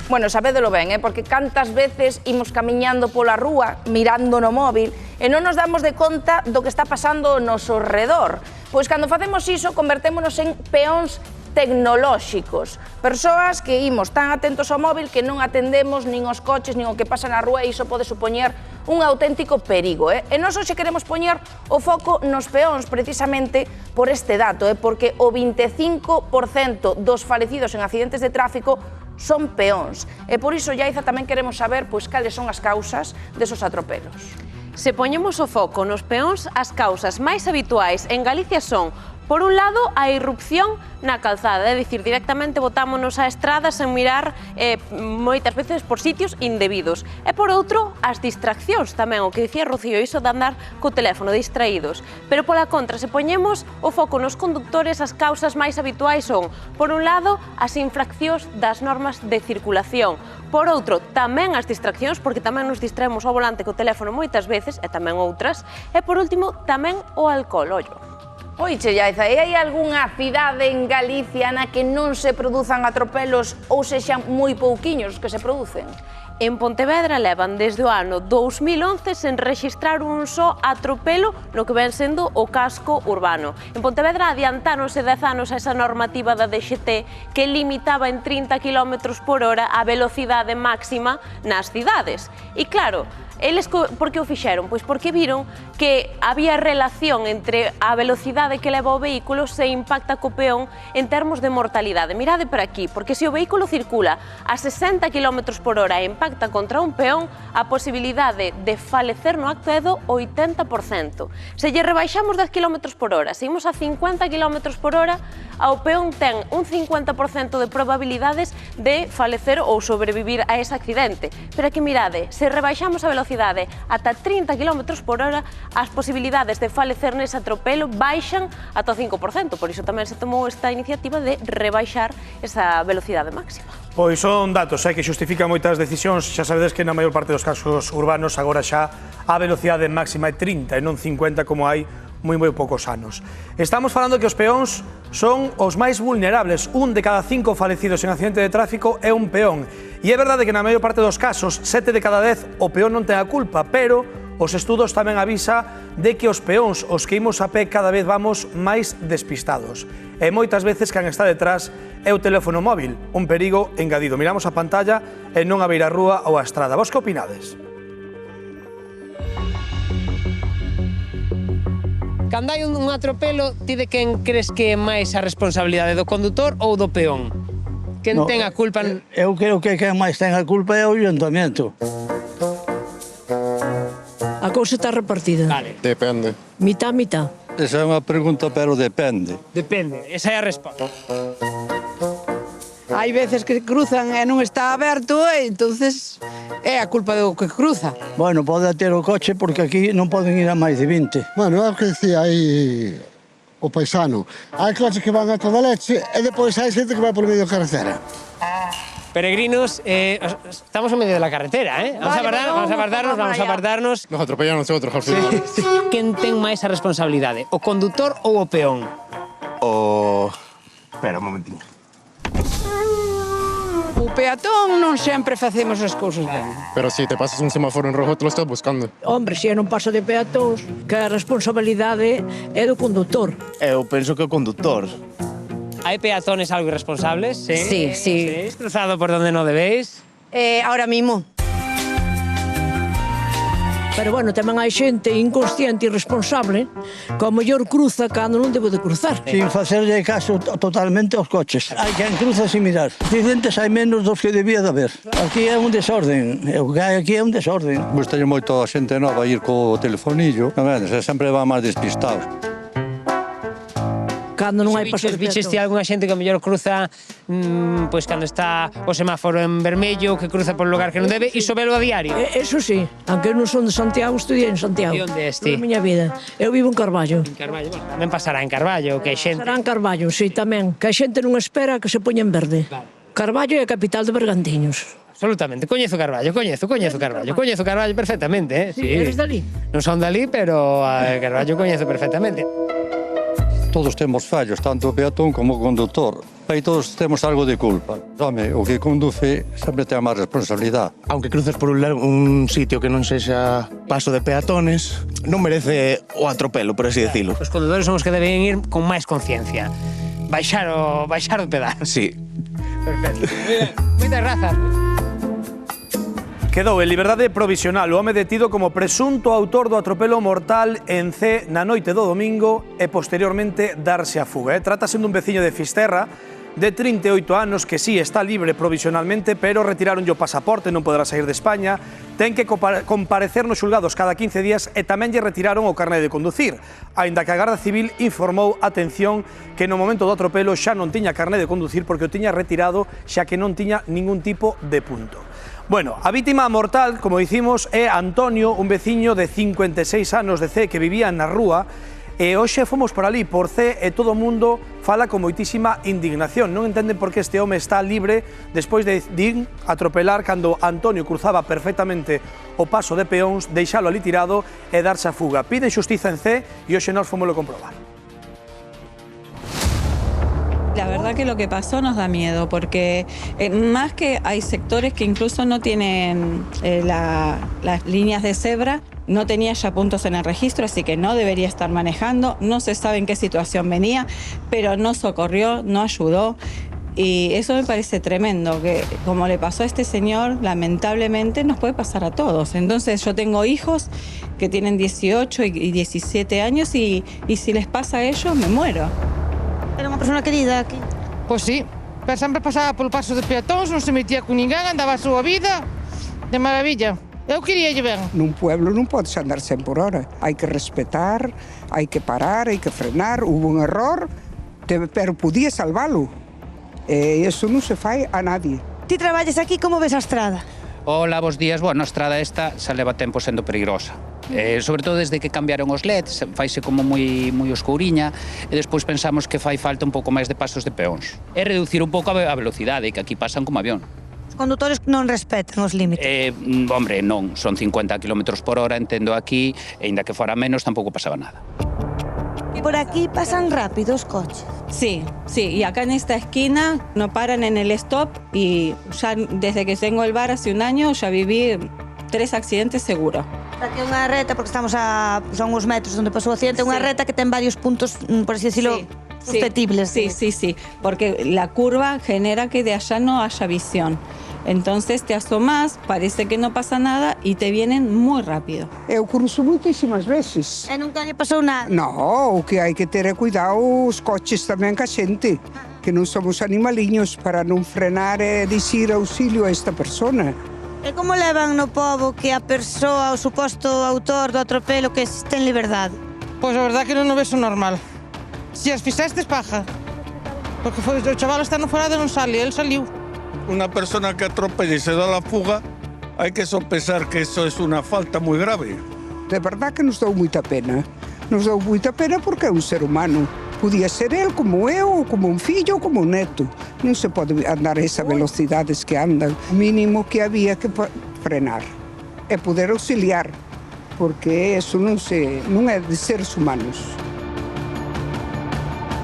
Bueno, sabédelo ben, porque cantas veces imos camiñando pola rúa, mirando no móvil, e non nos damos de conta do que está pasando ao noso redor. Pois cando facemos iso, convertémonos en peóns tecnolóxicos, persoas que imos tan atentos ao móvil que non atendemos nin os coches, nin o que pasa na rúa, e iso pode supoñer un auténtico perigo. E nós hoxe queremos poñer o foco nos peóns precisamente por este dato, porque o 25% dos falecidos en accidentes de tráfico son peóns. E por iso, Yaiza, tamén queremos saber cales son as causas desos atropelos. Se poñemos o foco nos peóns, as causas máis habituais en Galicia son, por un lado, a irrupción na calzada, é dicir, directamente botámonos a estrada sen mirar moitas veces por sitios indebidos. E por outro, as distraccións tamén, o que dicía Rocío, iso de andar co teléfono distraídos. Pero pola contra, se poñemos o foco nos conductores, as causas máis habituais son, por un lado, as infraccións das normas de circulación. Por outro, tamén as distraccións, porque tamén nos distraemos ao volante co teléfono moitas veces, e tamén outras. E por último, tamén o alcohol, ollo. Oiche, Yaiza, e hai algunha cidade en Galicia na que non se produzan atropelos ou sexan moi pouquiños os que se producen? En Pontevedra levan desde o ano 2011 sen rexistrar un só atropelo no que ven sendo o casco urbano. En Pontevedra adiantáronse 10 anos a esa normativa da DXT que limitaba en 30 km por hora a velocidade máxima nas cidades. E claro, eles por que o fixeron? Pois porque viron que había relación entre a velocidade que leva o vehículo se impacta co peón en termos de mortalidade. Mirade por aquí, porque se o vehículo circula a 60 km por hora e impacta contra un peón, a posibilidade de falecer no acto é do 80%. Se lle rebaixamos 10 km por hora, se imos a 50 km por hora, ao peón ten un 50% de probabilidades de falecer ou sobrevivir a ese accidente. Pero aquí mirade, se rebaixamos a velocidade ata 30 km por hora, as posibilidades de falecer nese atropelo baixan ata o 5%. Por iso tamén se tomou esta iniciativa de rebaixar esa velocidade máxima. Pois son datos que xustifican moitas decisións. Xa sabedes que na maior parte dos cascos urbanos agora xa a velocidade máxima é 30 e non 50 como hai moi poucos anos. Estamos falando que os peóns son os máis vulnerables. Un de cada 5 falecidos en accidente de tráfico é un peón. E é verdade que na maior parte dos casos, 7 de cada 10, o peón non ten a culpa, pero os estudos tamén avisa de que os peóns, os que imos a pé, cada vez vamos máis despistados. E moitas veces quen está detrás é o teléfono móvil, un perigo engadido. Miramos a pantalla e non a beirarrúa ou a estrada. Vos que opinades? Cando hai un atropelo, ti de quen crees que é máis a responsabilidade, do condutor ou do peón? Quen ten a culpa? Eu creo que quen máis ten a culpa é o Ayuntamento. A cousa está repartida. Vale. Depende. Mitad, mitad. Esa é unha pregunta, pero depende. Depende, esa é a resposta. Hai veces que cruzan e non está aberto e entonces é a culpa do que cruza. Bueno, pode ter o coche porque aquí non poden ir a máis de 20. Bueno, é o que decía aí o paisano. Hai coches que van a toda leche e depois hai xente que vai por medio da carretera. Peregrinos, estamos en medio de la carretera, ¿eh? Vamos a apartarnos. Nos atropellan nosotros al final. Sí. Quen ten máis a responsabilidade, o condutor ou o peón? Espera un momentinho. O peatón non sempre facemos as cousas ben. Pero si te pasas un semáforo en rojo, te lo estás buscando. Hombre, se non pasa de peatóns, que a responsabilidade é do condutor. Eu penso que o condutor. Hai peatones algo irresponsables? Sí. ¿Habéis cruzado por donde no debéis? Ahora mismo. Pero bueno, tamén hai xente inconsciente e irresponsable que ao mellor cruza cando non debe de cruzar. Sin facerlle caso totalmente aos coches. Hai quen cruza sin mirar. Accidentes hai menos dos que debía de haber. Aquí é un desorden. O que hai aquí é un desorden. Gustalle moito a xente nova ir co telefonillo. Non vedes, sempre va máis despistados. Cando non hai paso de Viches ti peatón. algunha xente que ao mellor cruza pois cando está o semáforo en vermello, que cruza por lugar que non debe, iso velo a diario? Eso sí, aunque non son de Santiago, estudiei en Santiago. E onde és ti? Na miña vida. Eu vivo en Carballo. En Carballo, bueno, tamén pasará en Carballo, que hai xente... Será en Carballo, sí, tamén. Que a xente non espera que se poña en verde. Vale. Carballo é a capital de Bergantiños. Absolutamente, coñezo Carballo perfectamente, Sí, eres dali? Non son dali, pero a Carballo coñezo perfectamente. Todos temos fallos, tanto o peatón como o condutor. Aí todos temos algo de culpa. Home, o que conduce sempre ten máis responsabilidade. Aunque cruces por un sitio que non sexa paso de peatones, non merece o atropelo, por así decirlo. Os condutores son os que deben ir con máis conciencia. Baixar o pedal. Sí. Perfecto. Moitas grazas. Quedou en liberdade provisional o home detido como presunto autor do atropelo mortal en C na noite do domingo e posteriormente darse a fuga. Trátase dun veciño de Fisterra de 38 anos que sí está libre provisionalmente, pero retiraronlle o pasaporte, non poderá sair de España, ten que comparecer nos xulgados cada 15 días e tamén lle retiraron o carné de conducir, aínda que a Garda Civil informou, atención, que no momento do atropelo xa non tiña carné de conducir porque o tiña retirado xa que non tiña ningún tipo de punto. Bueno, a vítima mortal, como dicimos, é Antonio, un veciño de 56 anos de C que vivía na rúa, e hoxe fomos por ali, por C, e todo o mundo fala con moitísima indignación. Non entenden por que este home está libre despois de ir atropelar cando Antonio cruzaba perfectamente o paso de peóns, deixalo ali tirado e darse a fuga. Piden xustiza en C e hoxe nós fomoslo comprobar. La verdad que lo que pasó nos da miedo, porque más que hay sectores que incluso no tienen las líneas de cebra, no tenía ya puntos en el registro, así que no debería estar manejando, no se sabe en qué situación venía, pero no socorrió, no ayudó. Y eso me parece tremendo, que como le pasó a este señor, lamentablemente nos puede pasar a todos. Entonces yo tengo hijos que tienen 18 y 17 años y si les pasa a ellos, me muero. Era unha persona querida aquí? Pois sí, pero sempre pasaba polo paso de peatóns, non se metía con ninguén, andaba a súa vida, de maravilla. Eu quería lle ben. Nun pueblo non podes andar 100 por hora. Hai que respetar, hai que parar, hai que frenar. Hubo un error, pero podía salvalo. E iso non se fai a nadie. Ti traballas aquí, como ves a estrada? Hola, bos días. Bueno, a estrada esta xa leva tempo sendo peligrosa. Sobre todo desde que cambiaron os LEDs, faise como moi escouriña, e despois pensamos que fai falta un pouco máis de pasos de peóns. E reducir un pouco a velocidade, que aquí pasan como avión. Os condutores non respetan os límites? Hombre, non, son 50 km por hora, entendo aquí, e ainda que fora menos, tampouco pasaba nada. Por aquí pasan rápido os coches. Sí, y acá en esta esquina no paran en el stop y ya desde que tengo el bar hace un año ya viví 3 accidentes seguro. Aquí hai unha reta, porque estamos a uns metros onde pasou o accidente, unha reta que ten varios puntos, por así decirlo, susceptibles. Sí, porque la curva genera que de allá no haya visión. Entonces te asomas, parece que no pasa nada y te vienen muy rápido. Eu cruzo moitísimas veces. E nunca lle pasou nada? No, o que hai que ter é cuidado os coches tamén ca xente, que non somos animaliños para non frenar e dicir auxilio a esta persona. E como levan no pobo que a persoa, o suposto autor do atropelo, que este en liberdade? Pois a verdad que non o vexo normal. Si as fixestes, paja. Porque o chaval está no forado e non sale, el saliu. Una persona que atropella y se da la fuga, hay que sopesar que eso es una falta muy grave. De verdad que nos dou moita pena. Nos dou moita pena porque é un ser humano. Podía ser el como eu, ou como un fillo, ou como un neto. Non se pode andar a esas velocidades que andan. O mínimo que había que frenar e poder auxiliar, porque eso non é de seres humanos.